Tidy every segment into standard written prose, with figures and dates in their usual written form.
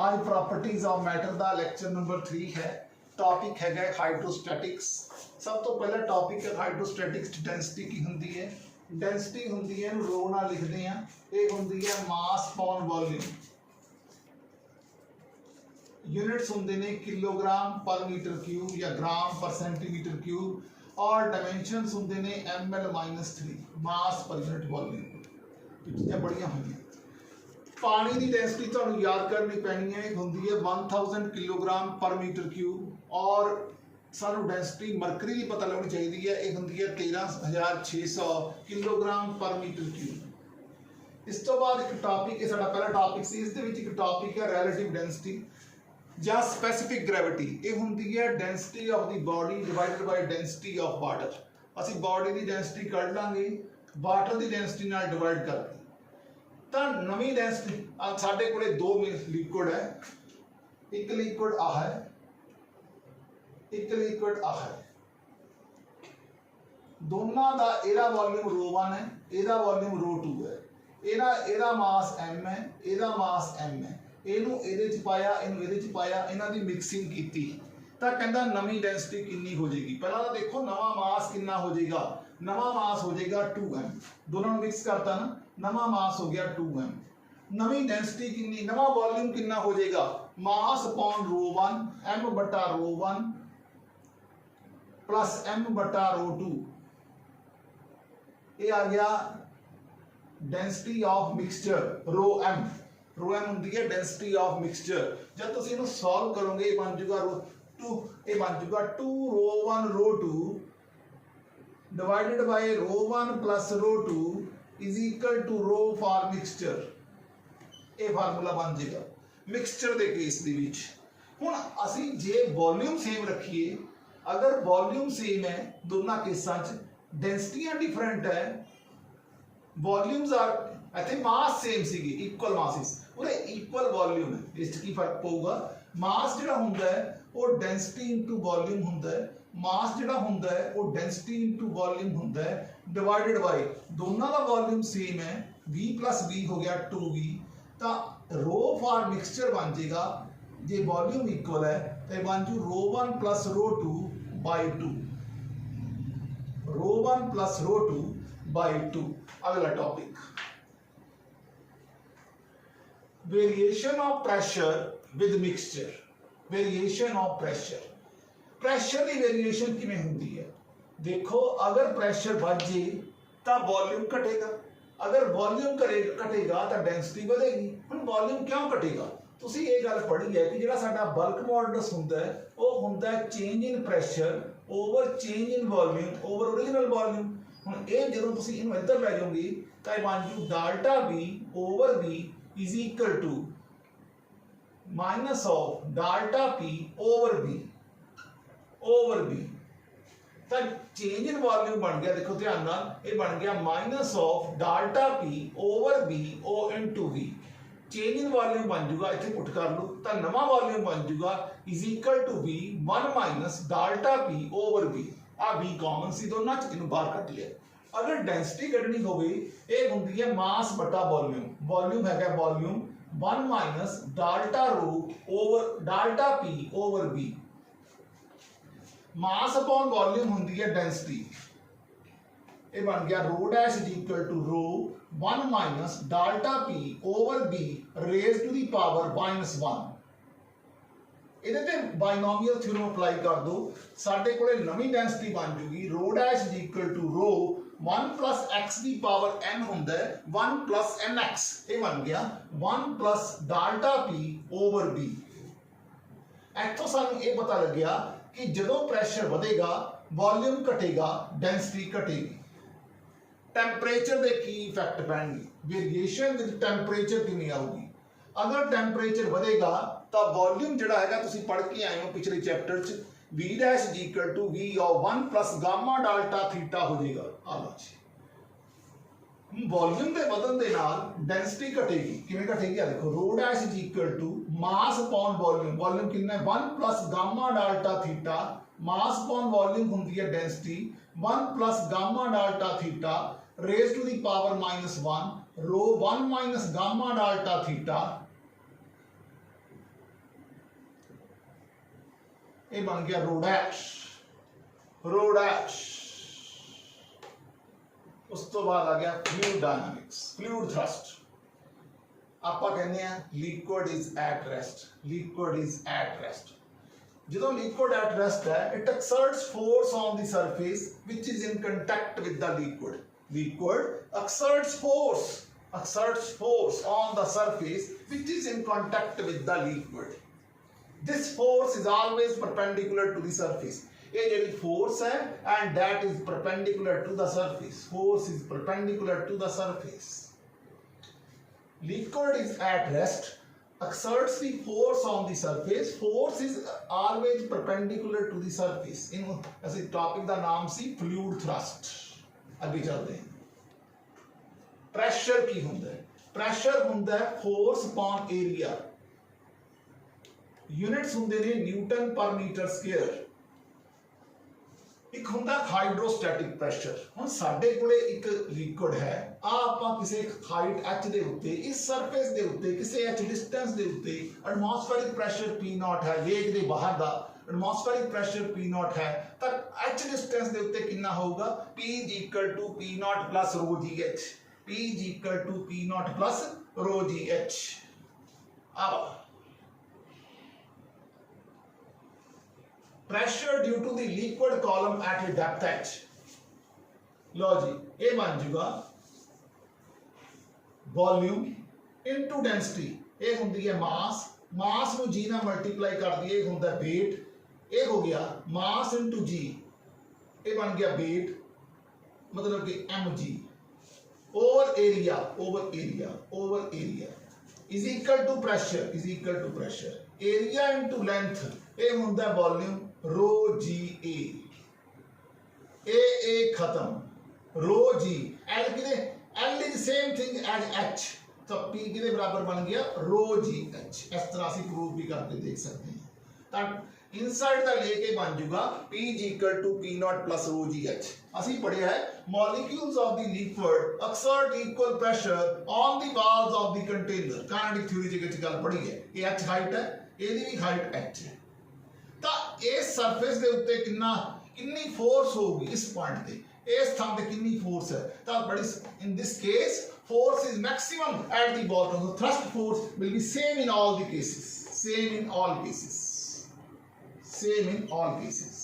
आज properties of matter का lecture number 3 है। टॉपिक है हाइड्रोस्टैटिक्स। सब तो पहला टॉपिक है हाइड्रोस्टैटिक्स। डेंसिटी की होंदी है, डेंसिटी होंदी है रो ना लिखते हैं, ये होंदी है मास पॉन वॉल्यूम। यूनिट्स होंदे ने किलोग्राम पर मीटर क्यूब या ग्राम पर सेंटीमीटर क्यूब, और डायमेंशनस होंदे ने ml-3 मास पर यूनिट वॉल्यूम। चीज़ें बड़ियां होंगी। पानी की डेंसिटी तुहानू याद करनी पैनी है, होंदी है 1000 किलोग्राम पर मीटर क्यूब, और सानू डेंसिटी मरकरी की पता लगनी चाहिए है, ये होंदी है 13600 किलोग्राम पर मीटर क्यूब। इस तो बाद एक टॉपिक है, साडा पहला टॉपिक सी, इस दे विच एक टॉपिक है रिलेटिव डेंसिटी या स्पैसिफिक ग्रेविटी। ये होंदी है density of the body divided by density of water. असीं बॉडी की डेंसिटी कढ लांगे वाटर की डेंसिटी नाल डिवाइड करके। तो नवी डेंसिटी साडे कोले दो लिक्विड है, एक लिक्विड आ है, एक लिक्विड आ है। दोनों का एदा वॉल्यूम रो1 है, एदा वॉल्यूम रो2 है। एदा मास m है, एदा मास m है। इनू एदे च पाया, इनू एदे च पाया, इन्हां दी मिक्सिंग कीती तो कहंदा नवी डेंसिटी कितनी हो जाएगी। पहला तो देखो नवा मास कितना हो जाएगा, नवा मास हो जाएगा 2m। दोनों मिक्स करता ना, नवा मास हो गया 2m। नवी डेंसिटी कितनी, नवा वॉल्यूम कितना हो जाएगा, मास अपॉन रो1 m बटा रो1 प्लस m बटा रो2। ये आ गया density of mixture rho m। Rho m होंदी है डेंसिटी ऑफ मिक्सचर। जब तुम इन्हें सॉल्व करोगे ये बन जाएगा रो2, ये बन जाएगा 2 रो1 रो2 डिवाइडेड बाय रो1 प्लस रो2 is equal to rho for mixture. ये फार्मूला बन जाएगा मिक्सचर के केस दे विच। हुण असीं जे वॉल्यूम सेम रखिए, अगर वॉल्यूम सेम है दोनों केसां च, डेंसिटियां डिफरेंट है, वॉल्यूम्स आर इत्थे मास सेम सीगी, इक्वल मासिस, उरे इक्वल वॉल्यूम है। इस की फर्क पऊगा, मास जिहड़ा हुंदा है वो डेंसिटी इनटू वॉल्यूम हुंदा है, मास जिहड़ा हुंदा है वो डेंसिटी इनटू वॉल्यूम हुंदा है डिवाइडेड बाय दोनों का वॉल्यूम सेम है, v प्लस v हो गया 2v। तो रो फॉर मिक्सचर बन जाएगा, जे वॉल्यूम इक्वल है तो बन जू रो1 प्लस रो2 बाय 2, रो1 प्लस रो2 बाय 2। अगला topic variation of pressure with mixture. Variation of pressure, pressure की वेरिएशन किवें हुंदी है। देखो अगर प्रेशर बढ़ जाए तो वॉल्यूम घटेगा, अगर वॉल्यूम घटेगा तो डेंसिटी बढ़ेगी। हुण वॉल्यूम क्यों घटेगा, तुसीं ये गल पढ़ी है कि जिहड़ा साडा बल्क मॉडुलस हुंदा है वो हुंदा है change in pressure over change in volume over original volume. हुण ये जदों तुसीं इहनूं इधर लै जाओगे तो बन जू delta V over V is equal to minus of delta P over V over V। तो चेंज इन वॉल्यूम बन गया, देखो ध्यान नाल, ये बन गया minus of delta P over V ओ into V। Change in volume बन जाएगा, इत्थे पुट कर लो तो नवा वॉल्यूम बन जाएगा is equal to V 1 minus delta P over V। आ V कॉमन सी दोनों च, इनू बाहर कट लिया। अगर डेंसिटी कढनी होवे ये हुंदी है मास बटा वॉल्यूम। वॉल्यूम है volume 1 minus delta rho over delta P over V। Mass upon volume होंदी है डेंसिटी। ये बन गया rho dash is equal to rho 1 minus delta P over B raise to the power -1। ਇਹਦੇ ਤੇ ਬਾਇਨੋਮੀਅਲ theorem apply ਕਰ ਦੋ, ਸਾਡੇ ਕੋਲੇ ਨਵੀਂ ਡੈਂਸਿਟੀ ਬਣ ਜੂਗੀ rho dash is equal to rho 1 plus x ਦੀ ਪਾਵਰ n ਹੁੰਦਾ ਹੈ 1 प्लस nx। ਇਹ ਬਣ ਗਿਆ 1 plus delta P over B। ਇੱਥੋਂ ਸਾਨੂੰ ਇਹ ਪਤਾ ਲੱਗਿਆ कि जदों प्रेशर बढ़ेगा वॉल्यूम घटेगा, डेंसिटी घटेगी। टैंपरेचर के की इफेक्ट पैणगे, वेरिएशन विद टैंपरेचर किवें आऊगी। अगर टैंपरेचर बढ़ेगा तो वॉल्यूम जिहड़ा हैगा तुसीं पढ़ के आए हो पिछले चैप्टर च, V dash is equal to V of 1 plus gamma delta theta हो जाएगा। आ लो जी, वॉल्यूम के बदलण दे नाल डेंसिटी घटेगी। किवें घटेगी, आ देखो rho dash is equal to mass upon volume. Volume कितना है 1 plus gamma delta theta, mass upon volume होंदी है density 1 plus gamma delta theta raise to the power -1 rho 1 minus gamma delta theta ये बन गया रो डैश, रो डैश। उस तो बाद आ गया फ्लूइड डायनामिक्स, फ्लूइड थ्रस्ट। ਆਪਾਂ ਕਹਿੰਦੇ ਆ liquid is at rest, liquid is at rest. ਜਦੋਂ ਲਿਕੁਇਡ ਐਟ ਰੈਸਟ ਹੈ, it exerts force on the surface ਵਿਚ is in contact with the liquid. Liquid exerts force on the surface which is in contact with the liquid. This force is always perpendicular to the surface. ये ਜਿਹੜੀ force है and that is perpendicular to the surface. Force is perpendicular to the surface. Liquid is at rest, exerts the force on the surface. Force is always perpendicular to the surface. In ऐसे topic ਦਾ ਨਾਮ ਸੀ fluid thrust। ਅੱਗੇ ਚੱਲਦੇ ਹਾਂ। Pressure ਕੀ ਹੁੰਦਾ ਹੈ? Pressure ਹੁੰਦਾ ਹੈ force upon area. Units ਹੁੰਦੇ ਨੇ ਨਿਊਟਨ ਪਰ ਮੀਟਰ ਸਕੁਅਰ। ਇੱਕ ਹੁੰਦਾ ਹਾਈਡਰੋਸਟੈਟਿਕ ਪ੍ਰੈਸ਼ਰ। ਹੁਣ ਸਾਡੇ ਕੋਲੇ ਇੱਕ ਲਿਕੁਇਡ ਹੈ, ਆ ਆਪਾਂ ਕਿਸੇ ਹਾਈਟ h ਦੇ ਉੱਤੇ, ਇਸ ਸਰਫੇਸ ਦੇ ਉੱਤੇ, ਕਿਸੇ h ਡਿਸਟੈਂਸ ਦੇ ਉੱਤੇ ਐਟਮੋਸਫੈਰਿਕ ਪ੍ਰੈਸ਼ਰ P0 ਹੈ, ਵੇਗ ਦੇ ਬਾਹਰ ਦਾ ਐਟਮੋਸਫੈਰਿਕ ਪ੍ਰੈਸ਼ਰ P0 ਹੈ, ਤਾਂ h ਡਿਸਟੈਂਸ ਦੇ ਉੱਤੇ ਕਿੰਨਾ ਹੋਊਗਾ? P = P0 plus ρgh। P = P0 plus ρgh। अब pressure due to the liquid column at a depth h। लो जी, ये बन जाएगा वॉल्यूम इनटू डेंसिटी। ये होंगी है मास, मास को जी ना मल्टीप्लाई कर दिए, ये होंगे वेट। ये हो गया मास इनटू जी, ये बन गया वेट, मतलब कि mg। Over area, over area, over area is equal to pressure, is equal to pressure. Area into length, ये होंगे वॉल्यूम रो जी ए खत्म रो जी। एल किने, L is same thing as H, तो P किने बराबर बन गया रो जी एच। इस तरह से प्रूव भी करके देख सकते हैं। इनसाइड का लेके बन जाऊगा P = P0 plus ρgh। ਅਸੀਂ ਪੜਿਆ ਹੈ molecules of the liquid exert equal pressure on the walls of the container। kinetic theory ਚ ਗੱਲ ਪੜੀ ਹੈ। ਇਹ h ਹਾਈਟ ਹੈ, ਇਹਦੀ ਵੀ ਹਾਈਟ h ਹੈ, ਤਾਂ ਇਸ ਸਰਫੇਸ ਦੇ ਉੱਤੇ ਕਿੰਨੀ ਫੋਰਸ ਹੋਊਗੀ ਇਸ ਪੁਆਇੰਟ ਤੇ, ਇਸ ਥਾਂ ਤੇ ਕਿੰਨੀ ਫੋਰਸ ਹੈ? ਤਾਂ ਬੜੀ in this case force is maximum at the bottom। the thrust force will be same in all the cases, same in all cases, same in all cases।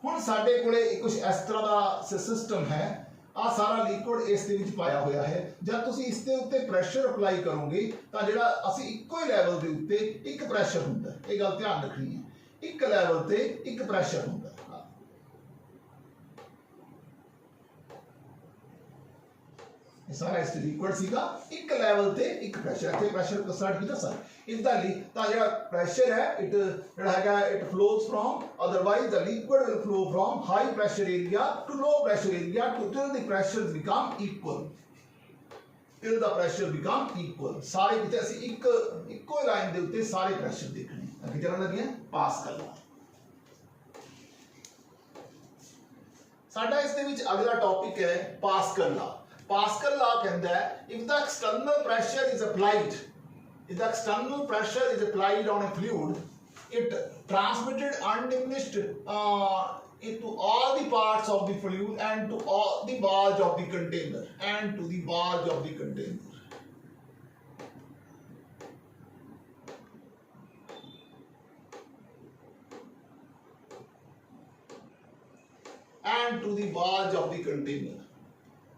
ਹੁਣ ਸਾਡੇ ਕੋਲੇ ਕੁਝ ਇਸ ਤਰ੍ਹਾਂ ਦਾ ਸਿਸਟਮ ਹੈ, ਆ ਸਾਰਾ ਲਿਕੁਇਡ ਇਸ ਦੇ ਵਿੱਚ ਪਾਇਆ ਹੋਇਆ ਹੈ। ਜਦ ਤੁਸੀਂ ਇਸ ਦੇ ਉੱਤੇ ਪ੍ਰੈਸ਼ਰ ਅਪਲਾਈ ਕਰੋਗੇ ਤਾਂ ਜਿਹੜਾ ਅਸੀਂ ਇੱਕੋ ਹੀ ਲੈਵਲ ਦੇ ਉੱਤੇ ਇੱਕ ਪ੍ਰੈਸ਼ਰ ਹੁੰਦਾ, ਇਹ ਗੱਲ ਧਿਆਨ ਰੱਖਣੀ ਹੈ, ਇੱਕ ਲੈਵਲ ਤੇ ਇੱਕ ਪ੍ਰੈਸ਼ਰ ਹੁੰਦਾ। ਇਹ ਸਾਰਾ ਇਸ ਲਿਕੁਇਡ ਸੀਗਾ, ਇੱਕ ਲੈਵਲ ਤੇ ਇੱਕ ਪ੍ਰੈਸ਼ਰ, ਇੱਥੇ ਪ੍ਰੈਸ਼ਰ ਸਟਾਰਟ ਕੀਤਾ ਸਰ। ਇਸਦਾ ਤਾਂ ਜਿਹੜਾ ਪ੍ਰੈਸ਼ਰ ਹੈ ਇਟ ਜਿਹੜਾ ਹੈਗਾ it flows from, otherwise the liquid will flow from high pressure area to low pressure area to till the pressures become equal, till the pressure become equal. ਸਾਰੇ ਕਿਤੇ ਅਸੀਂ ਇੱਕੋ ਲਾਈਨ ਦੇ ਉੱਤੇ ਸਾਰੇ ਪ੍ਰੈਸ਼ਰ ਦੇਖਣੇ। ਅੱਗੇ ਚੱਲਣ ਲੱਗੇ ਹਾਂ ਪਾਸਕਲ। ਸਾਡਾ ਇਸ ਦੇ ਵਿੱਚ ਅਗਲਾ ਟੌਪਿਕ ਹੈ ਪਾਸਕਲ ਲਾ। Pascal law कहता है if the external pressure is applied, if the external pressure is applied on a fluid, it transmitted undiminished into all the parts of the fluid and to all the walls of the container, and to the walls of the container। And to the walls of the container।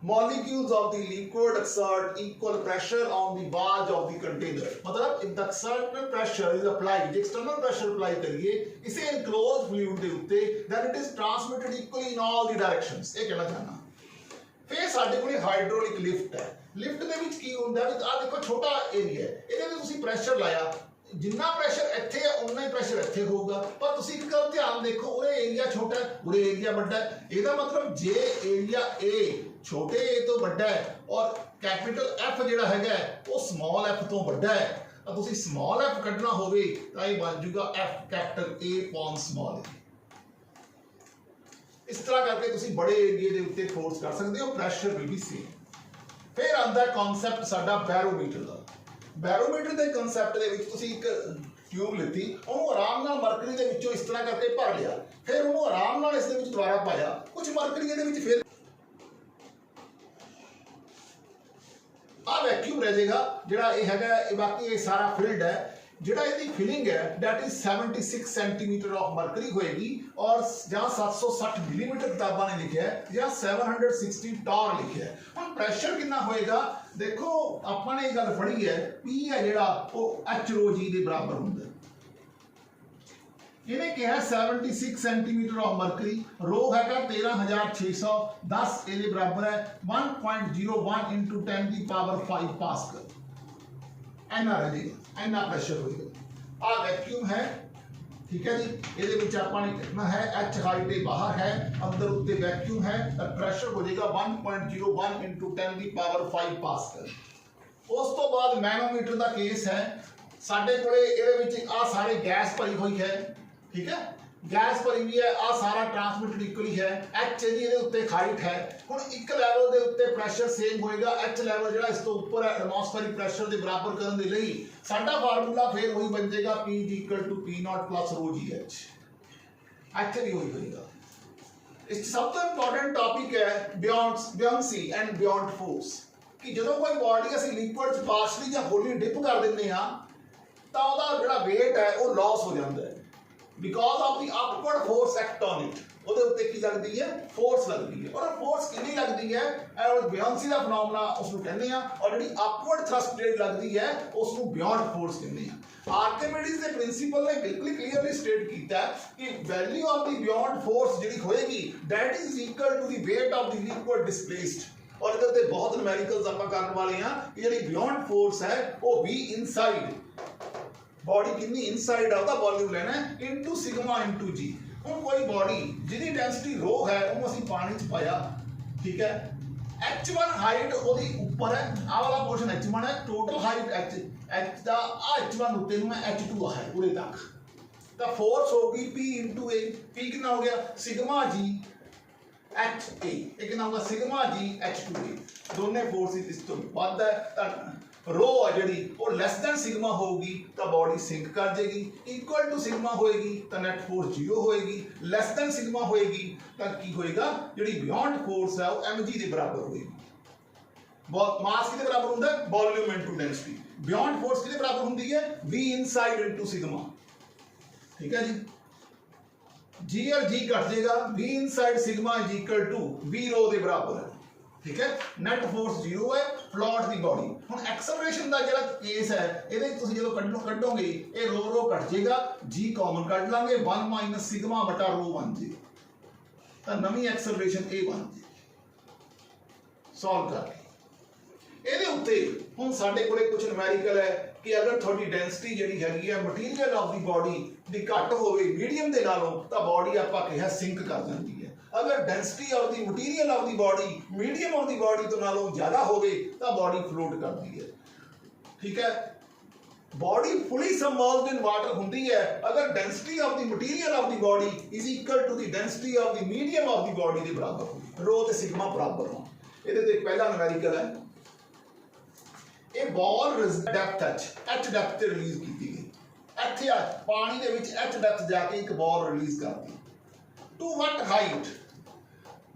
Molecules of the liquid exert equal pressure on the walls of the container। मतलब if the external pressure is applied, external pressure apply करिए इसे enclosed fluid ਦੇ ਉੱਤੇ, then it is transmitted equally in all the directions। ਇਹ ਕਹਿਣਾ ਚਾਹਨਾ। ਫਿਰ ਸਾਡੇ ਕੋਲ ਹਾਈਡ੍ਰੋਲਿਕ ਲਿਫਟ ਹੈ। ਲਿਫਟ ਦੇ ਵਿੱਚ ਕੀ ਹੁੰਦਾ ਹੈ? ਆ ਦੇਖੋ ਛੋਟਾ ਏਰੀਆ ਹੈ, ਇਹਦੇ ਵਿੱਚ ਤੁਸੀਂ ਪ੍ਰੈਸ਼ਰ ਲਾਇਆ, ਜਿੰਨਾ ਪ੍ਰੈਸ਼ਰ ਇੱਥੇ ਹੈ ਉਨਾ ਹੀ ਪ੍ਰੈਸ਼ਰ ਇੱਥੇ ਹੋਊਗਾ, ਪਰ ਤੁਸੀਂ ਇੱਕ ਗੱਲ ਧਿਆਨ ਦੇਖੋ, ਉਰੇ ਏਰੀਆ ਛੋਟਾ ਹੈ, ਉਰੇ ਏਰੀਆ ਵੱਡਾ ਹੈ। ਇਹਦਾ ਮਤਲਬ ਜੇ ਏਰੀਆ A छोटे ए तो बड़ा है और कैपिटल F ਜਿਹੜਾ ਹੈਗਾ ਉਹ स्मॉल f ਤੋਂ ਵੱਡਾ ਹੈ, ਤਾਂ ਤੁਸੀਂ स्मॉल f ਕੱਢਣਾ ਹੋਵੇ ਤਾਂ ਇਹ ਬਣ ਜਾਊਗਾ F capital A upon small a। ਇਸ ਤਰ੍ਹਾਂ ਕਰਕੇ ਤੁਸੀਂ ਬੜੇ ਏਰੀਆ ਦੇ ਉੱਤੇ ਫੋਰਸ ਕਰ ਸਕਦੇ ਹੋ, ਪ੍ਰੈਸ਼ਰ ਵੀ ਸੇਮ। ਫਿਰ ਆਉਂਦਾ ਕਨਸੈਪਟ ਸਾਡਾ ਬੈਰੋਮੀਟਰ ਦਾ। ਬੈਰੋਮੀਟਰ ਦੇ ਕਨਸੈਪਟ ਦੇ ਵਿੱਚ ਤੁਸੀਂ ਇੱਕ ट्यूब लीती, ਉਹਨੂੰ ਆਰਾਮ ਨਾਲ ਮਰਕਰੀ ਦੇ ਵਿੱਚੋਂ ਇਸ ਤਰ੍ਹਾਂ ਕਰਕੇ ਭਰ ਲਿਆ, ਫਿਰ ਉਹਨੂੰ ਆਰਾਮ ਨਾਲ ਇਸ ਦੇ ਵਿੱਚ ਦੁਬਾਰਾ ਪਾਇਆ, ਕੁਝ ਮਰਕਰੀ ਇਹਦੇ ਵਿੱਚ ਫਿਰ ਆ ਵੈਕਿਊਮ ਰਹਿ ਜਾਏਗਾ ਜਿਹੜਾ ਇਹ ਹੈਗਾ। ਇਹ ਬਾਕੀ ਇਹ ਸਾਰਾ ਫਿਲਡ ਹੈ, ਜਿਹੜਾ ਇਹਦੀ ਫਿਲਿੰਗ ਹੈ that is 76 centimetre of mercury ਹੋਏਗੀ, ਔਰ ਜਾਂ 760 ਮਿਲੀਮੀਟਰ ਕਿਤਾਬਾਂ ਨੇ ਲਿਖਿਆ ਹੈ ਜਾਂ 760 ਟਾਰ ਲਿਖਿਆ ਹੈ। ਹੁਣ ਪ੍ਰੈਸ਼ਰ ਕਿੰਨਾ ਹੋਏਗਾ ਦੇਖੋ, ਆਪਾਂ ਨੇ ਇਹ ਗੱਲ ਫੜੀ ਹੈ P ਹੈ ਜਿਹੜਾ ਉਹ H rho G ਦੇ ਬਰਾਬਰ ਹੁੰਦਾ। ਇਹਨੇ ਕਿਹਾ 76 ਸੈਂਟੀਮੀਟਰ ਆਫ ਮਰਕਰੀ, ਰੋ ਹੈਗਾ 13610, ਇਹਦੇ ਬਰਾਬਰ ਹੈ 1.01 into 10 ਦੀ ਪਾਵਰ 5 ਪਾਸਕਲ। ਇੰਨਾ ਰਹੇਗਾ, ਇੰਨਾ ਪ੍ਰੈਸ਼ਰ ਹੋਏਗਾ। ਆ ਵੈਕਿਊਮ ਹੈ, ਠੀਕ ਹੈ ਜੀ। ਇਹਦੇ ਵਿੱਚ ਆਪਾਂ ਨੇ ਕਿੰਨਾ ਹੈ, H ਹਾਈਟ ਦੇ ਬਾਹਰ ਹੈ, ਅੰਦਰ ਉੱਤੇ ਵੈਕਿਊਮ ਹੈ, ਤਾਂ ਪ੍ਰੈਸ਼ਰ ਹੋ ਜਾਏਗਾ 1.01 into 10 ਦੀ ਪਾਵਰ 5 ਪਾਸਕਲ। ਉਸ ਤੋਂ ਬਾਅਦ ਮੈਨੋਮੀਟਰ ਦਾ ਕੇਸ ਹੈ ਸਾਡੇ ਕੋਲੇ, ਇਹਦੇ ਵਿੱਚ ਆ ਸਾਰੇ ਗੈਸ ਭਰੀ ਹੋਈ ਹੈ, ठीक है, गैस भरी हुई है, आ सारा ट्रांसमिटेड इक्वली है, एच है जी ਇਹਦੇ ਉੱਤੇ ਹਾਈਟ ਹੈ। ਹੁਣ ਇੱਕ ਲੈਵਲ ਦੇ ਉੱਤੇ ਪ੍ਰੈਸ਼ਰ ਸੇਮ ਹੋਏਗਾ, ਐਚ ਲੈਵਲ ਜਿਹੜਾ ਇਸ ਤੋਂ ਉੱਪਰ ਹੈ ਐਟਮੋਸਫੇਰਿਕ ਪ੍ਰੈਸ਼ਰ ਦੇ ਬਰਾਬਰ ਕਰਨ ਦੇ ਲਈ ਸਾਡਾ ਫਾਰਮੂਲਾ ਫੇਰ ਉਹੀ ਬਣ ਜਾਏਗਾ P = P0 + ρgh। ਇੱਥੇ ਵੀ ਉਹੀ ਹੋਏਗਾ। ਇਸ ਸਭ ਤੋਂ ਇੰਪੋਰਟੈਂਟ ਟੌਪਿਕ ਹੈ ਬਿਯੋਂਸੀ ਐਂਡ ਬਿਯੋਂਡ ਫੋਰਸ, ਕਿ ਜਦੋਂ ਕੋਈ ਬਾਡੀ ਅਸੀਂ ਲਿਕੁਇਡ ਚ ਪਾਰਸ਼ਲੀ ਜਾਂ ਹੋਲੀ ਡਿਪ ਕਰ ਦਿੰਦੇ ਹਾਂ ਤਾਂ ਉਹਦਾ ਜਿਹੜਾ weight ਹੈ ਉਹ ਲਾਸ ਹੋ ਜਾਂਦਾ ਹੈ, because of the upward force act on it। ਉਹਦੇ ਉੱਤੇ ਕੀ ਲੱਗਦੀ ਹੈ, ਫੋਰਸ ਲੱਗਦੀ ਹੈ, ਔਰ ਫੋਰਸ ਕਿੰਨੀ ਲੱਗਦੀ ਹੈ, ਇਹ ਬਿਯੋਂਸੀ ਦਾ ਫੀਨੋਮੀਨਾ ਉਸ ਨੂੰ ਕਹਿੰਦੇ ਆ, ਔਰ ਜਿਹੜੀ ਅਪਵਰਡ ਥਰਸਟ ਜਿਹੜੀ ਲੱਗਦੀ ਹੈ ਉਸ ਨੂੰ ਬਿਯੋਂਡ ਫੋਰਸ ਕਹਿੰਦੇ ਆ। ਆਰਕੀਮੀਡੀਜ਼ ਦੇ ਪ੍ਰਿੰਸੀਪਲ ਨੇ ਬਿਲਕੁਲ ਕਲੀਅਰਲੀ ਸਟੇਟ ਕੀਤਾ ਕਿ value of the beyond force ਜਿਹੜੀ ਹੋਏਗੀ that is equal to the weight of the liquid displaced। ਔਰ ਇਹਦੇ ਉੱਤੇ ਬਹੁਤ ਨੂਮੈਰੀਕਲਸ ਆਪਾਂ ਕਰਨ ਵਾਲੇ ਆ ਕਿ ਜਿਹੜੀ ਬਿਯੋਂਡ ਫੋਰਸ ਹੈ ਉਹ V ਇਨਸਾਈਡ बॉडी कितनी इनसाइड है वॉल्यूम लेना है इनटू सिग्मा इनटू जी। ਹੁਣ ਕੋਈ ਬॉडी ਜਿਹਦੀ ਡੈਂਸਿਟੀ ਰੋ ਹੈ ਉਹਨੂੰ ਅਸੀਂ ਪਾਣੀ ਚ ਪਾਇਆ, ਠੀਕ ਹੈ, h1 ਹਾਈਟ ਉਹਦੀ ਉੱਪਰ ਹੈ, ਆਹ ਵਾਲਾ ਪੋਰਸ਼ਨ h1 ਹੈ, ਟੋਟਲ ਹਾਈਟ h ਦਾ ਆ h1 ਉੱਤੇ ਨੂੰ ਹੈ h2 ਹੈ ਪੂਰੇ ਤੱਕ, ਤਾਂ ਫੋਰਸ ਹੋਗੀ P * A। P ਕਿੰਨਾ ਹੋ ਗਿਆ, ਸਿਗਮਾ G H A, ਇਹ ਕਿੰਨਾ ਹੋਗਾ ਸਿਗਮਾ G H2A। ਦੋਨੇ ਫੋਰਸਿਸ ਇਸ ਤੋਂ ਵੱਧ ਹੈ ਤਾਂ रो है जी वो लैस दैन सिग्मा होगी तो बॉडी सिंक कर जाएगी, इक्वल टू सिग्मा होएगी तो नेट फोर्स 0 होएगी, लैस दैन सिग्मा होएगी तो की होएगा जी बियॉन्ड फोर्स है वो mg के बराबर होएगी। मास कितने बराबर होता है, volume into density. Beyond force कितने बराबर होती है, v इनसाइड इनटू सिग्मा, ठीक है जी। g और g कट जाएगा, v inside sigma is equal to v rho के बराबर है, ठीक है। नेट फोर्स 0 है, फ्लॉट दी बॉडी। ਹੁਣ ਐਕਸਲਰੇਸ਼ਨ ਦਾ ਜਿਹੜਾ ਕੇਸ ਹੈ ਇਹਦੇ ਤੁਸੀਂ ਜਦੋਂ ਕੱਢੋਗੇ ਇਹ ਰੋ ਕੱਟ ਜਾਏਗਾ, g ਕਾਮਨ ਕੱਢ ਲਾਂਗੇ, 1 - ਸਿਗਮਾ ਬਟਾ ਰੋ ਬਣ ਜੇ, ਤਾਂ ਨਵੀਂ ਐਕਸਲਰੇਸ਼ਨ ਇਹ ਬਣ ਜੇ। ਸੋਲਵ ਕਰ ਇਹਦੇ ਉੱਤੇ ਹੁਣ ਸਾਡੇ ਕੋਲੇ ਕੁਝ ਨੂਮੈਰੀਕਲ ਹੈ ਕਿ ਅਗਰ ਤੁਹਾਡੀ ਡੈਂਸਿਟੀ ਜਿਹੜੀ ਹੈਗੀ ਹੈ ਮਟੀਰੀਅਲ ਆਫ ਦੀ ਬॉडी ਦੀ ਘੱਟ ਹੋਵੇ ਮੀਡੀਅਮ ਦੇ ਨਾਲੋਂ ਤਾਂ ਬॉडी ਆਪਾਂ ਕਿਹਾ ਸਿੰਕ ਕਰ ਜਾਂਦੀ ਹੈ। अगर density of the material of the body medium of the body तो नालों ज़्यादा होवे तो बॉडी फ्लोट करती है, ठीक है। Body fully submerged in water होती है अगर density of the material of the body is equal to the density of the medium of the body के बराबर हो, रो ते सिग्मा बराबर हो। ये तो पहला न्यूमेरिकल है, ये बॉल डेप्थ H डेप्थ से रिलीज की गई, इत्थे पानी दे विच H डेप्थ जाके एक बॉल रिलीज करती। To what height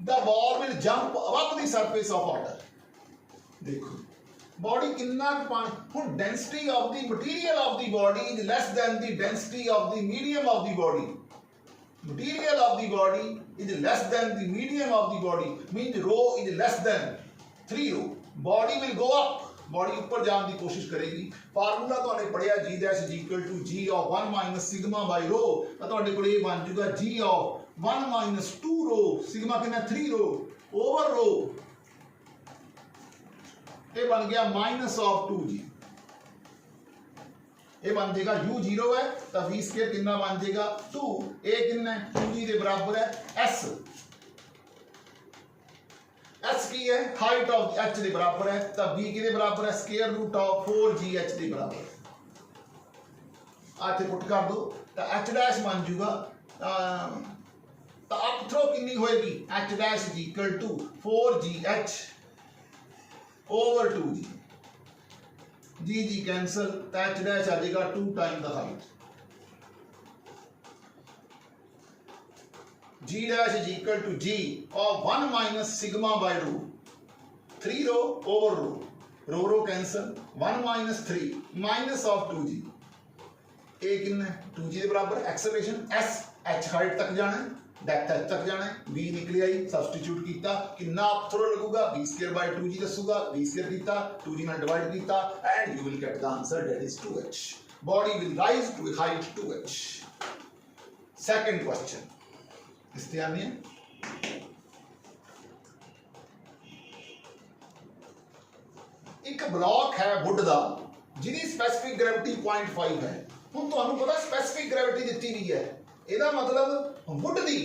the ball will jump above the surface of water। देखो बॉडी कितना पानी, हुन density of the material of the body is less than the density of the medium of the body. Material of the body is less than the medium of the body means rho is less than 3 rho. Body will go up, body ऊपर जाने की कोशिश करेगी। Formula तो आपने पढ़िया G dash is equal to G of 1 - sigma by rho, तो ਤੁਹਾਡੇ ਕੋਲ ਇਹ ਬਣ ਜਾਊਗਾ G ऑफ 1 - 2 रो, सिग्मा कितना 3 रो ओवर रो, ये बन गया -2G। ये बन जाएगा U 0 है तो V स्क्वायर कितना बन जाएगा 2, A कितना 2G के बराबर है S। S की है हाइट ऑफ H के बराबर है तो B के बराबर है स्क्वायर रूट ऑफ 4GH के बराबर। आते पुट कर दो तो H डैश बन जाऊगा तो अप थ्रो कितनी होएगी, H dash is equal to 4GH over 2G। G cancel तो H डैश आ जाएगा 2 time the height. G dash is equal to G of 1 minus sigma by rho. 3 rho over rho. Rho cancel. 1 minus 3 minus of 2G. A कितना है 2G के बराबर acceleration S H height तक जाना है, depth H तक जाना है, V निकली आई, सब्सटीट्यूट किया कितना थोड़ा लगेगा v square by 2G दसूगा, v square किया 2G ਨਾਲ डिवाइड किया and you will get the answer that is 2H. Body will rise to a height 2H. Second question. इस ध्यान में एक ब्लॉक है वुड ਦਾ ਜਿਹਦੀ ਸਪੈਸੀਫਿਕ ਗ੍ਰੈਵਿਟੀ 0.5 ਹੈ। ਹੁਣ ਤੁਹਾਨੂੰ ਪਤਾ ਸਪੈਸੀਫਿਕ ਗ੍ਰੈਵਿਟੀ ਦਿੱਤੀ ਵੀ ਹੈ, ਇਹਦਾ ਮਤਲਬ ਵੁੱਡ ਦੀ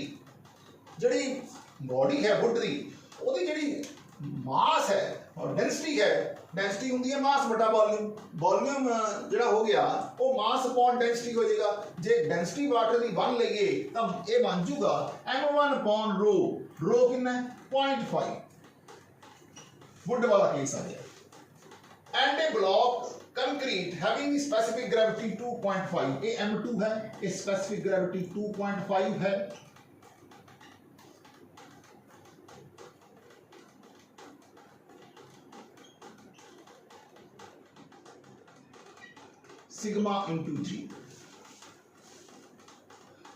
ਜਿਹੜੀ ਬੋਡੀ ਹੈ ਵੁੱਡ ਦੀ ਉਹਦੀ ਜਿਹੜੀ ਮਾਸ ਹੈ और डेंसिटी है, डेंसिटी होंगी है मास बटा वॉल्यूम, वॉल्यूम ਜਿਹੜਾ ਹੋ ਗਿਆ ਉਹ ਮਾਸ अपॉन डेंसिटी हो जाएगा। जे डेंसिटी वाटर ਦੀ 1 ਲਈਏ ਤਾਂ ਇਹ ਬਣ ਜਾਊਗਾ m1 अपॉन रो, रो ਕਿੰਨਾ ਹੈ 0.5 वुड वाला केस आ गया। And A block concrete having specific gravity 2.5, ये m2 है, ये स्पेसिफिक ग्रेविटी 2.5 है। sigma into G.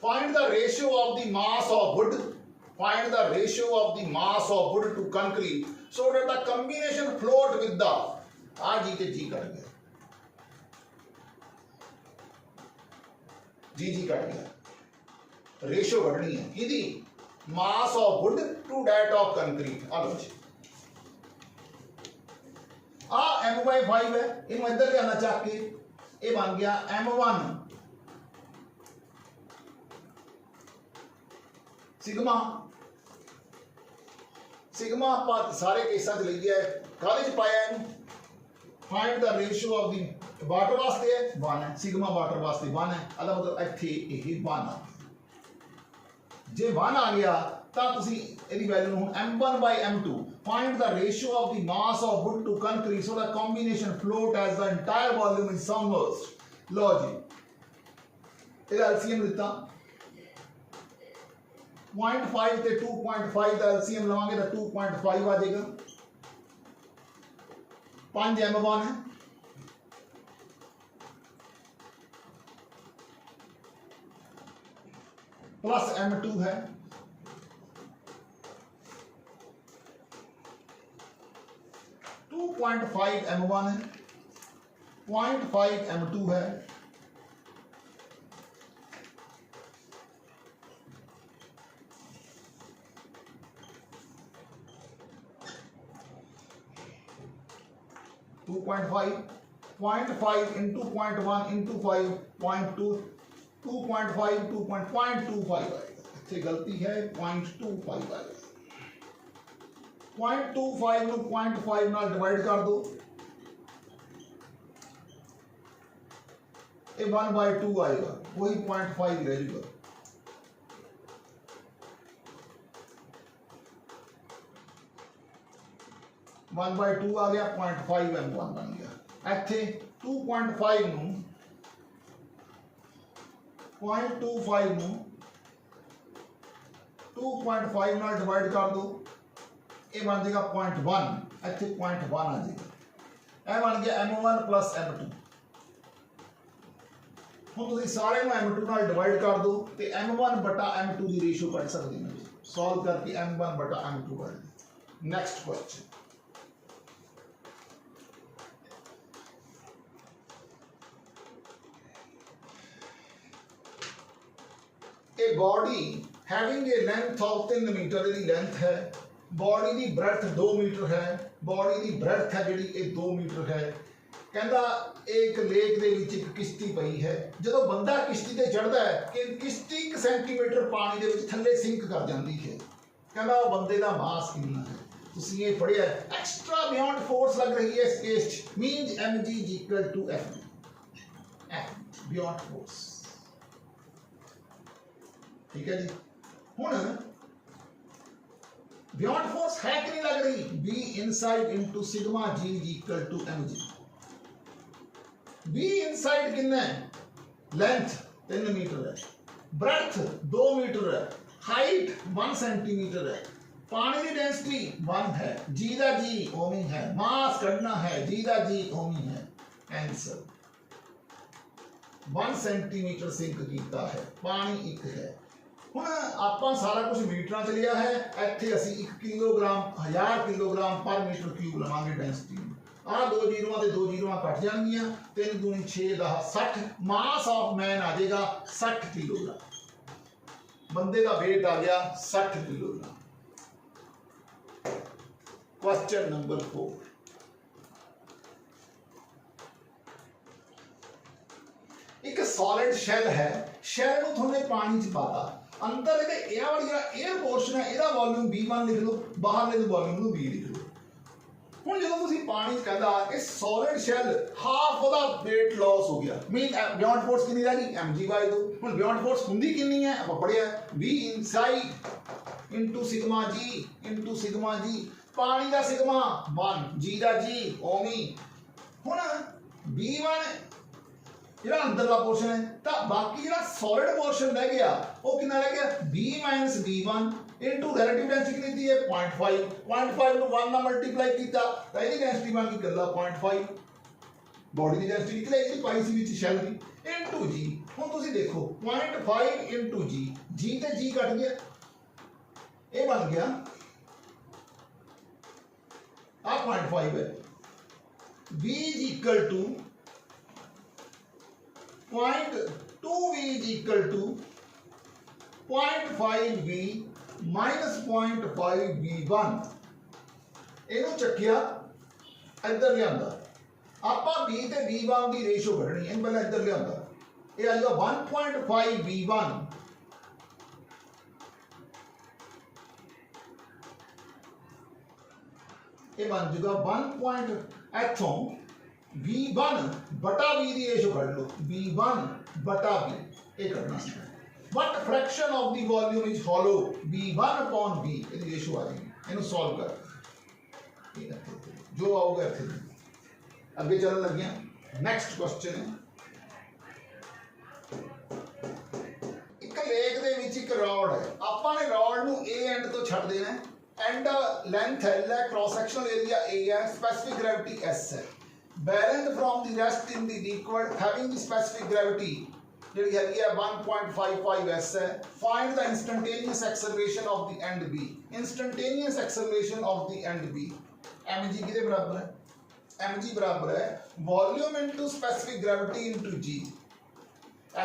Find the ratio of the mass of wood. Find the ratio of the mass of wood to concrete so that the combination float with the G ਤੇ G cut गया, G cut गया, ratio Katni है यदि mass of wood to that of concrete। Uh low ji m/5 है, इन्हें इधर ले आना चाह के ये बन गया m1 सिग्मा। सिग्मा आप सारे केसां च लिया है, काले च पाया है। Find the ratio of the water वास्ते है 1 है, सिग्मा वाटर वास्ते 1 है, अदा मतलब इत्थे यही 1 आ जे 1 आ गया ਤਾਂ ਤੁਸੀਂ ਇਹਦੀ ਵੈਲਿਊ ਨੂੰ m1/m2 find the ratio of the mass of wood to concrete so the combination float as the entire volume is submerged। लो जी ਇਹਦਾ LCM ਦਿੱਤਾ 0.5 ਤੇ 2.5 ਦਾ LCM ਲਵਾਂਗੇ ਤਾਂ 2.5 ਆ ਜਾਏਗਾ। 5 m1 है, प्लस m2 है, 2.5 m1 है, 0.5 m2 है, .5 into 0.1 into 5 0.2 2.5 2.25 आएगा, इससे गलती है 0.25 आएगा। 0.25 ਨੂੰ 0.5 ਨਾਲ डिवाइड कर दो, ये 1/2 आएगा, वही 0.5 ही रह जाएगा। वन बाय 2 आ गया, 0.5 m1 बन गया। ਇੱਥੇ 2.5 ਨੂੰ 0.25 ਨੂੰ 2.5 ਨਾਲ डिवाइड कर दो, ये बन जाएगा 0.1, ਇੱਥੇ 0.1 आ जाएगा। ਇਹ बन गया m1 plus m2। ਹੁਣ ਤੁਸੀਂ ਸਾਰੇ ਨੂੰ m2 ਨਾਲ डिवाइड कर दो ਤੇ m1 बटा m2 ਦੀ ਰੇਸ਼ੋ ਕੱਢ ਸਕਦੇ ਹੋ, ਸੋਲਵ करके m1 बटा m2 ਕੱਢ ਲਓ। Next question, a body having a length of 3 metre, ਇਹਦੀ लेंथ है, बॉडी ਦੀ ब्रेथ 2 मीटर है, बॉडी ਦੀ ब्रेथ है ਜਿਹੜੀ ਇਹ 2 मीटर है। ਕਹਿੰਦਾ ਇੱਕ ਲੇਕ ਦੇ ਵਿੱਚ ਇੱਕ ਕਿਸ਼ਤੀ ਪਈ ਹੈ, ਜਦੋਂ ਬੰਦਾ ਕਿਸ਼ਤੀ ਤੇ ਚੜਦਾ ਹੈ ਕਿ ਕਿਸ਼ਤੀ 1 ਸੈਂਟੀਮੀਟਰ ਪਾਣੀ ਦੇ ਵਿੱਚ ਥੱਲੇ ਸਿੰਕ ਕਰ ਜਾਂਦੀ ਹੈ। ਕਹਿੰਦਾ ਉਹ ਬੰਦੇ ਦਾ ਮਾਸ ਕਿੰਨਾ ਹੈ, ਤੁਸੀਂ ਇਹ ਪੜਿਆ। ਐਕਸਟਰਾ ਬਿਯੋਂਡ ਫੋਰਸ ਲੱਗ ਰਹੀ ਹੈ ਇਸ ਕੇਸ ਚ, means mg is equal to f, beyond force. ठीक है जी। हुण बियॉन्ड फोर्स है कि नहीं लग रही, B inside into sigma G is equal to mg। B inside कितना है, लेंथ 3 मीटर है, ब्रेथ 2 मीटर है, हाइट 1 सेंटीमीटर है, पानी की डेंसिटी 1 है, जी का जी ओमी है, मास कढ़ना है, जी का जी ओमी है। आंसर 1 सेंटीमीटर सिंक किया है, पानी 1 है। ਹੁਣ ਆਪਾਂ सारा कुछ मीटर च लिया है, ਇੱਥੇ ਅਸੀਂ 1 किलोग्राम 1000 किलोग्राम पर मीटर क्यूब लवांगे डेंसिटी। आ दो जीरोआं ते दो जीरोआं कट जाएंगियां, 3 दूनी 6 10 60 मास ऑफ मैन आ जाएगा 60 किलोग्राम। बंदे का वेट आ गया 60 किलोग्राम। क्वेश्चन नंबर 4, एक सॉलिड शैल है, शैल ਨੂੰ थोड़े पानी च पाता, अंदर ये वाली एयर पोर्शन है, ਇਹਦਾ वॉल्यूम V1 लिख लो, बाहरले ਦੇ वॉल्यूम ਨੂੰ V लिख लो। ਹੁਣ ਜਦੋਂ ਤੁਸੀਂ ਪਾਣੀ ਚ ਕਹਿੰਦਾ ਇਹ ਸੋਲਿਡ ਸ਼ੈਲ ਹਾਫ ਉਹਦਾ weight loss ਹੋ ਗਿਆ, ਮੀਨ ਬਿਯੋਂਡ ਫੋਰਸ ਕਿੰਨੀ ਰਹਿ ਗਈ mg/2। ਹੁਣ ਬਿਯੋਂਡ ਫੋਰਸ ਹੁੰਦੀ ਕਿੰਨੀ ਹੈ ਆਪਾਂ ਪੜਿਆ V inside into sigma g into sigma g, ਪਾਣੀ ਦਾ ਸਿਗਮਾ 1, g ਦਾ g ओमी। ਹੁਣ V1 ਜਿਹੜਾ ਅੰਦਰਲਾ पोर्शन है, ਤਾਂ ਬਾਕੀ ਜਿਹੜਾ ਸੋਲਿਡ पोर्शन रह गया वो कितना रह गया V - V1 into relative density कितनी है 0.5 ਨੂੰ 1 ਨਾਲ ਮਲਟੀਪਲਾਈ ਕੀਤਾ ਤਾਂ ਇਹਦੀ ਡੈਂਸਿਟੀ ਬਣ ਗਈ ਕੱਲਾ 0.5। ਬੋਡੀ ਦੀ ਡੈਂਸਿਟੀ ਨਿਕਲੇ ਇਹਦੀ ਪਾਈ ਸੀ ਵਿੱਚ ਸ਼ੈਲ ਦੀ ਇਨਟੂ g। ਹੁਣ ਤੁਸੀਂ ਦੇਖੋ 0.5 ਇਨਟੂ g, g ਤੇ g ਕੱਟ ਗਿਆ, ਇਹ ਬਣ ਗਿਆ ਆ 0.5 है। v is equal to 0.2v is equal to 0.5v minus 0.5v1। ਇਹਨੂੰ ਚੱਕਿਆ ਇੱਧਰ ਲਿਆਂਦਾ, ਆਪਾਂ v ਤੇ v1 ਦੀ ਰੇਸ਼ੋ ਕੱਢਣੀ, ਇਹਨੂੰ ਪਹਿਲਾਂ ਇੱਧਰ ਲਿਆਂਦਾ, ਇਹ ਆ ਜਾਊਗਾ 1.5v1 ਇਹ ਬਣ ਜਾਊਗਾ 1. ਇੱਥੋਂ v1 ਬਟਾ v ਦੀ ਰੇਸ਼ੋ ਕੱਢ ਲਓ, v1 ਬਟਾ v ਇਹ ਕੱਢਣਾ ਹੈ। What fraction of the volume is hollow? V1 upon V। ਇਹਦੀ ਰੇਸ਼ੋ ਆ ਜਾਏਗੀ, ਇਹਨੂੰ ਸੋਲਵ ਕਰ ਜੋ ਆਊਗਾ ਇੱਥੇ। ਅੱਗੇ ਚੱਲਣ ਲੱਗਿਆ, ਨੈਕਸਟ ਕੁਐਸਚਨ ਹੈ, ਇੱਕ ਲੇਕ ਦੇ ਵਿੱਚ ਇੱਕ ਰੋਡ ਹੈ, ਆਪਾਂ ਨੇ ਰੋਡ ਨੂੰ A ਐਂਡ ਤੋਂ ਛੱਡ ਦੇਣਾ ਹੈ, ਐਂਡ ਲੈਂਥ L ਹੈ, ਕ੍ਰਾਸ ਸੈਕਸ਼ਨਲ ਏਰੀਆ A ਹੈ, ਸਪੈਸਿਫਿਕ ਗ੍ਰੈਵਿਟੀ S ਹੈ। Balance from the rest in the liquid having the specific gravity ਜਿਹੜੀ ਹੈਗੀ ਹੈ 1.55 s है। Find the instantaneous acceleration of the end B। Instantaneous acceleration of the end B mg किसके बराबर है, mg बराबर है volume into specific gravity into g।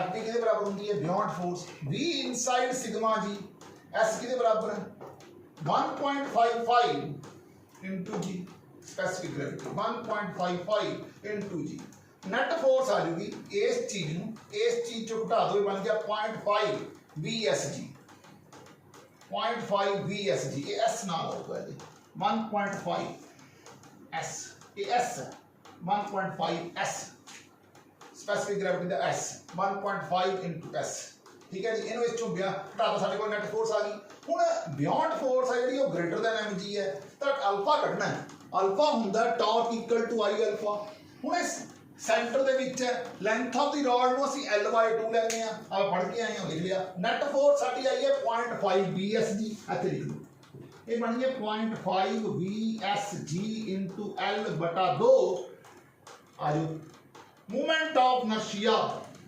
F किसके बराबर होती है beyond force V inside sigma g। S किसके बराबर है 1.55 into g, specific gravity 1.55 into g। Net force आ जाएगी इस चीज चो घटा दो, बन गया 0.5 VSG। 0.5 VSG ये S ना होगा, 1.5 S ये S है, 1.5 S स्पेसिफिक ग्रेविटी दा S 1.5 इनटू S। ठीक है जी, इन्हों इस चों घटा दो, साडे कोल नेट फोर्स आ गई। हुण बियॉन्ड फोर्स है जिहड़ी वो ग्रेटर दैन mg है, तो अल्फा कढना है, अल्फा हुंदा torque equal to I alpha. हुण इस सेंटर दे विच लेंथ ऑफ द रॉड नु असि L/2 लैने आ, आप पढ़ के आए हो, लिख लिया। नेट फोर्स साडी आई है 0.5 VSG, इत्थे लिख लो, ये बन गया 0.5 VSG इनटू L/2। आ जाओ मूवमेंट ऑफ इनर्शिया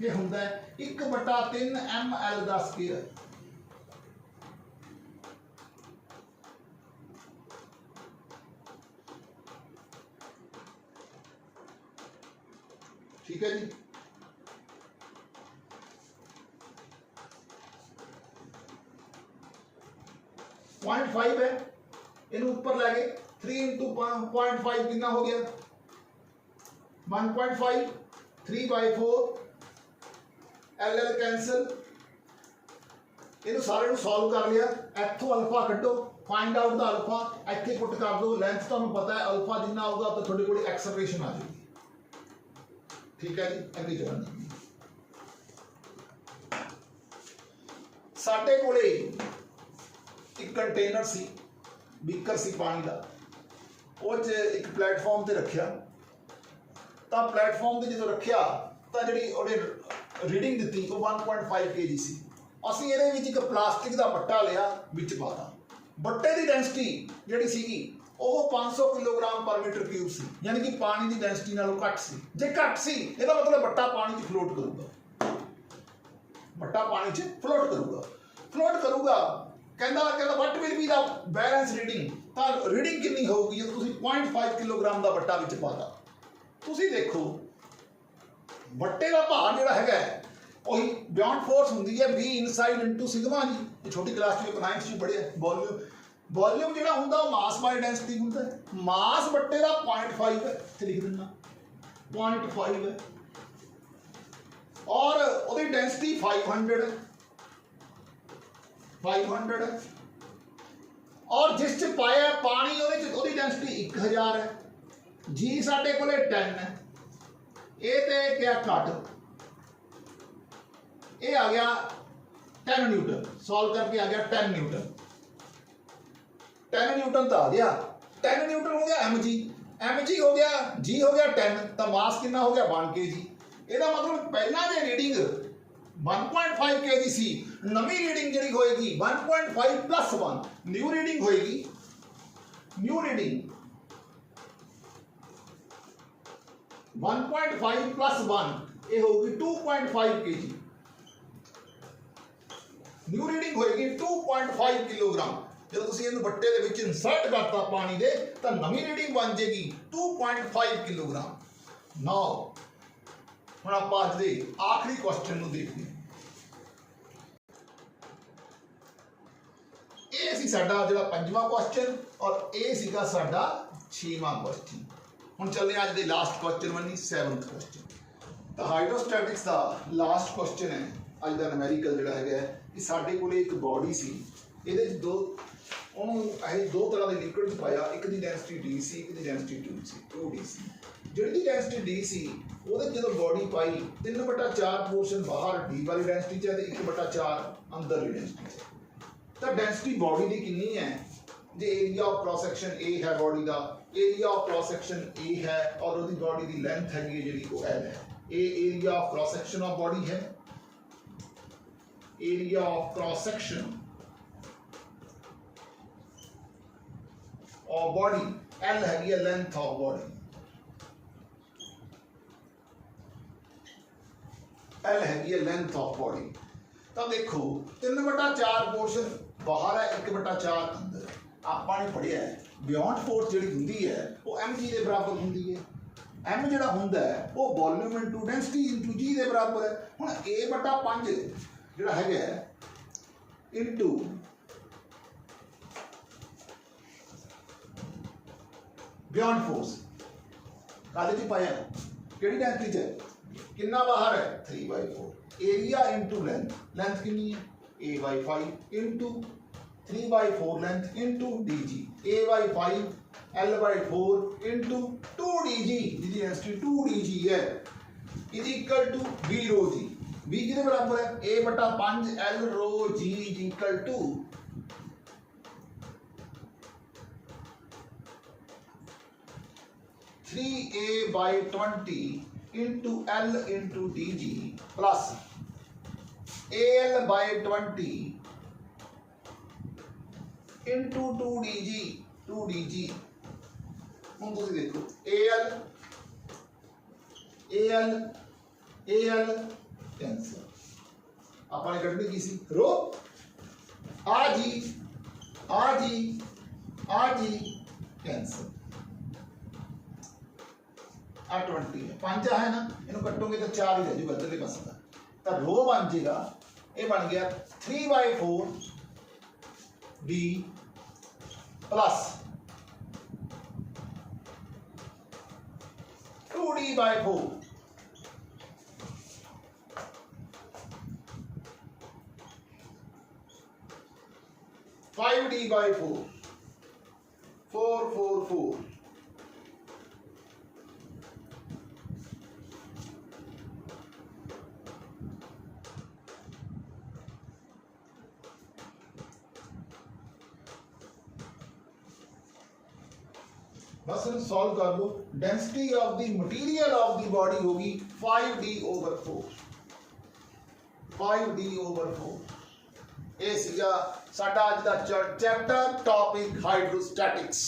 ये हुंदा है 1/3 ml दा स्क्वायर। ठीक है जी, 0.5 है, इन ऊपर लगे 3 इंटू 0.5 कितना हो गया 1.5, 3/4 LL कैंसल। इन सारे सॉल्व कर लिया, इथों अल्फा कड्डो, फाइंड आउट द अल्फा, इत्थे पुट कर दो, लेंथ तो पता है अल्फा जितना होगा तो थोड़ी कोई एक्सेलरेशन आ जाएगी। ठीक है जी, अगली चरण साडे कोले एक कंटेनर सी, बीकर सी पानी का, वो एक प्लेटफॉर्म ते रखिया, तो प्लेटफॉर्म ते जो रखिया तो जी रीडिंग दी वो 1.5 kg सी। ਅਸੀਂ ਇਹਦੇ ਵਿੱਚ ਇੱਕ ਪਲਾਸਟਿਕ ਦਾ ਬੱਟਾ ਲਿਆ, ਵਿੱਚ ਪਾਤਾ। ਬੱਟੇ ਦੀ ਡੈਂਸਿਟੀ ਜਿਹੜੀ ਸੀਗੀ ਉਹ 500 ਕਿਲੋਗ੍ਰਾਮ ਪਰ ਮੀਟਰ ਕਿਊਬ ਸੀ, ਯਾਨੀ ਕਿ ਪਾਣੀ ਦੀ ਡੈਂਸਿਟੀ ਨਾਲੋਂ ਘੱਟ ਸੀ। ਜੇ ਘੱਟ ਸੀ ਇਹਦਾ ਮਤਲਬ ਬੱਟਾ ਪਾਣੀ 'ਚ ਫਲੋਟ ਕਰੂਗਾ, ਬੱਟਾ ਪਾਣੀ 'ਚ ਫਲੋਟ ਕਰੂਗਾ। ਕਹਿੰਦਾ what will be the balance reading, ਤਾਂ ਰੀਡਿੰਗ ਕਿੰਨੀ ਹੋਊਗੀ ਜਦੋਂ ਤੁਸੀਂ 0.5 ਕਿਲੋਗ੍ਰਾਮ ਦਾ ਬੱਟਾ ਵਿੱਚ ਪਾਤਾ। ਤੁਸੀਂ ਦੇਖੋ ਬੱਟੇ ਦਾ ਭਾਰ ਜਿਹੜਾ ਹੈਗਾ ਉਹੀ ਬਿਯੋਂਡ ਫੋਰਸ ਹੁੰਦੀ ਹੈ V ਇਨਸਾਈਡ ਇਨਟੂ ਸਿਗਮਾ ਜੀ। ਇਹ ਛੋਟੀ ਕਲਾਸ 'ਚ ਇਕਨੋਮਿਕਸ 'ਚ ਪੜ੍ਹਿਆ। ਵੋਲਿਊਮ ਜਿਹੜਾ ਹੁੰਦਾ ਉਹ ਮਾਸ ਬਾਈ ਡੈਂਸਿਟੀ ਹੁੰਦਾ ਹੈ। ਮਾਸ ਬੱਟੇ ਦਾ 0.5 ਹੈ, ਇੱਥੇ ਲਿਖ ਦਿੰਦਾ 0.5 ਹੈ, ਔਰ ਉਹਦੀ ਡੈਂਸਿਟੀ 500 ਹੈ, 500 ਹੈ, ਔਰ ਜਿਸ 'ਚ ਪਾਇਆ ਪਾਣੀ ਉਹਦੇ 'ਚ ਉਹਦੀ ਡੈਂਸਿਟੀ 1000 ਹੈ। ਜੀ ਸਾਡੇ ਕੋਲੇ 10 ਹੈ, ਇਹ ਤੇ ਕਿਆ ਘੱਟ, ਇਹ ਆ ਗਿਆ 10 न्यूटन। सॉल्व करके आ गया 10 न्यूटन। 10 न्यूटन तो आ गया, 10 न्यूटन हो गया mg हो गया, g हो गया 10, तो मास कितना हो गया 1 kg। ਇਹਦਾ ਮਤਲਬ ਪਹਿਲਾਂ ਜੇ ਰੀਡਿੰਗ 1.5 kg ਸੀ, ਨਵੀਂ ਰੀਡਿੰਗ ਜਿਹੜੀ ਹੋਏਗੀ 1.5 + 1 ਨਿਊ ਰੀਡਿੰਗ ਹੋਏਗੀ, ਨਿਊ ਰੀਡਿੰਗ 1.5 + 1 ਇਹ ਹੋਊਗੀ 2.5 kg। ਨਿਊ ਰੀਡਿੰਗ ਹੋਏਗੀ 2.5 ਕਿਲੋਗ੍ਰਾਮ। ਜਦੋਂ ਤੁਸੀਂ ਇਹਨੂੰ ਬੱਟੇ ਦੇ ਵਿੱਚ ਇਨਸਰਟ ਕਰਤਾ ਪਾਣੀ ਦੇ ਤਾਂ ਨਵੀਂ ਰੀਡਿੰਗ ਬਣ ਜਾਏਗੀ 2.5 ਕਿਲੋਗ੍ਰਾਮ। ਨਾਓ ਹੁਣ ਆਪਾਂ ਅੱਜ ਦੇ ਆਖਰੀ ਕੁਐਸਚਨ ਨੂੰ ਦੇਖਦੇ ਹਾਂ। ਇਹ ਸੀ ਸਾਡਾ ਜਿਹੜਾ 5ਵਾਂ ਕੁਐਸਚਨ ਔਰ ਇਹ ਸੀਗਾ ਸਾਡਾ 6ਵਾਂ ਕੁਐਸਚਨ। ਹੁਣ ਚੱਲਦੇ ਹਾਂ ਅੱਜ ਦੇ ਲਾਸਟ ਕੁਐਸਚਨ ਬਣੀ 7th ਕੁਐਸਚਨ। ਤਾਂ ਹਾਈਡਰੋਸਟੈਟਿਕਸ ਦਾ ਲਾਸਟ ਕੁਐਸਚਨ ਹੈ ਅੱਜ ਦਾ ਨੂਮੈਰੀਕਲ ਜਿਹੜਾ ਹੈਗਾ ਕਿ ਸਾਡੇ ਕੋਲੇ ਇੱਕ ਬੋਡੀ ਸੀ, ਇਹਦੇ 'ਚ ਉਹਨੂੰ ਅਸੀਂ 2 ਤਰ੍ਹਾਂ ਦੇ ਲਿਕੁਇਡ ਪਾਇਆ, ਇੱਕ ਦੀ ਡੈਂਸਿਟੀ D ਸੀ, ਇੱਕ ਦੀ ਡੈਂਸਿਟੀ 2D ਸੀ। ਜਿਹੜੀ ਦੀ ਡੈਂਸਿਟੀ D ਸੀ ਉਹਦੇ ਜਦੋਂ ਬੋਡੀ ਪਾਈ 3/4 ਪੋਰਸ਼ਨ ਬਾਹਰ D ਵਾਲੀ ਡੈਂਸਿਟੀ 'ਚ ਹੈ ਤੇ 1/4 ਅੰਦਰਲੀ ਡੈਂਸਿਟੀ 'ਚ। ਤਾਂ ਡੈਂਸਿਟੀ ਬੋਡੀ ਦੀ ਕਿੰਨੀ ਹੈ? ਜੇ area of cross section A ਹੈ body the, area of cross section A ਹੈ ਔਰ ਉਹਦੀ ਬੋਡੀ ਦੀ ਲੈਂਥ ਹੈਗੀ ਹੈ ਜਿਹੜੀ ਉਹ L ਹੈ। ਇਹ area of cross section of body ਹੈ, area of cross section of body, L हैगी है length of body, L हैगी है length of body। तो देखो 3/4 पोर्शन बाहर है, 1/4 अंदर। ਆਪਾਂ ਨੇ पढ़िया है बियॉन्ड फोर्स ਜਿਹੜੀ ਹੁੰਦੀ है वो mg ਦੇ बराबर ਹੁੰਦੀ है। m ਜਿਹੜਾ ਹੁੰਦਾ है वो volume into density into g ਦੇ बराबर है। ਹੁਣ a/5 ਜਿਹੜਾ ਹੈਗਾ इनटू बियॉन्ड फोर्स काले च पाया केड़ी डेंसिटी च कितना बाहर है 3/4 एरिया इनटू लेंथ, लेंथ कितनी है a/5 into 3/4 length into dg, a/5 l/4 into 2dg, जिसकी डेंसिटी 2dg है is equal to b rho g। v कितने बराबर है a/5 l rho g is equal to 3a/20 into l into dg plus al/20 into 2dg। ਹੁਣ ਤੁਸੀਂ ਦੇਖੋ al cancer आपने कटनी की सी रो आ जी कैंसर आ 20 है 5 है ना, इन्हों कटोगे तो 4 ही रह जाएगा इधरले पासे का। तो रो बन जाएगा, ये बन गया 3/4 d प्लस 2d/4 5d/4 444 बस सॉल्व कर लो। Density of the material of the body होगी 5d/4 5d/4 ਇਹ ਸੀਗਾ ਸਾਡਾ ਅੱਜ ਦਾ ਚੈਪਟਰ ਟੌਪਿਕ ਹਾਈਡਰੋਸਟੈਟਿਕਸ।